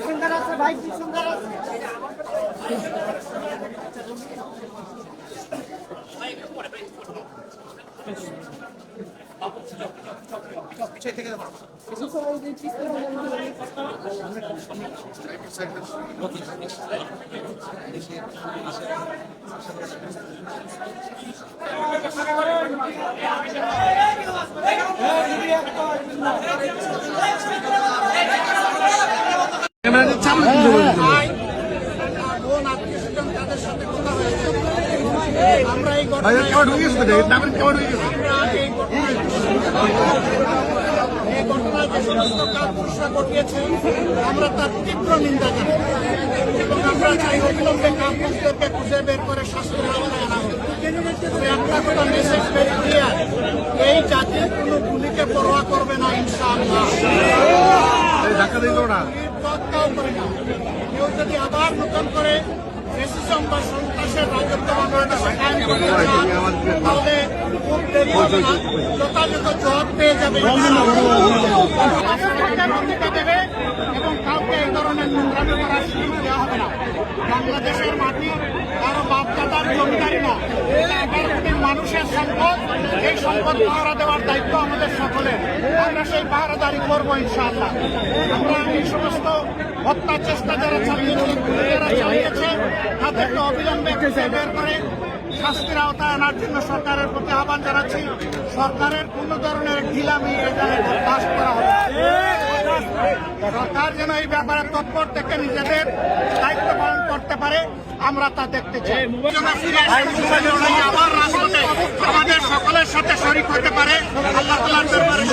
সুন্দর আছে ভাই, কি সুন্দর আছে। পিছিয়ে থেকে আমরা এই ঘটনায় যে সমস্ত কাপুরুষরা ঘটিয়েছে আমরা তার তীব্র নিন্দা জানাই এবং আমরা চাই অবিলম্বে কাপুরুষদেরকে খুঁজে বের করে শাস্তির আওতায় আনা হবে। তবে একটা কথা মেসেজ ভেরি ক্লিয়ার, এই জাতির কোনো গুলিকে পরোয়া করবে না ইনশাআল্লাহ। করে না কেউ যদি আবার নতুন করে ফ্যাসিজম বা সন্ত্রাসের রাজত্ব বাংলাদেশে কায়েম করতে চান তাহলে খুব দেরি হবে না, যথাযথ জবাব পেয়ে যাবে দেবে এবং কাউকে এই ধরনের নোংরামি করার সুযোগ দেওয়া হবে না। বাংলাদেশের মাটি কারো বাপদাদার জমিদারি না, এটা 11 কোটি মানুষের সম্পদ। এই সম্পদ পাহারা দেওয়ার দায়িত্ব আমাদের সকলের, আমরা সেই পাহারাদারি করবো ইনশাআল্লাহ। আমরা এই সমস্ত হত্যার চেষ্টা যারা চালিয়েছে, যারা চালিয়েছে তাদেরকে অবিলম্বে খুঁজে বের করে শাস্তির আওতায় আনার জন্য সরকারের প্রতি আহ্বান জানাচ্ছি। সরকারের কোন ধরনের ঢিলামি এখানে বরদাস্ত করা হবে। সরকার যেন এই ব্যাপারে তৎপর থেকে নিজেদের দায়িত্ব পালন করতে পারে, আমরা তা দেখতে চাই। আবার রাজপথে আমাদের সকলের সাথে শরীক হতে পারে আল্লাহ তাআলার দরবারে।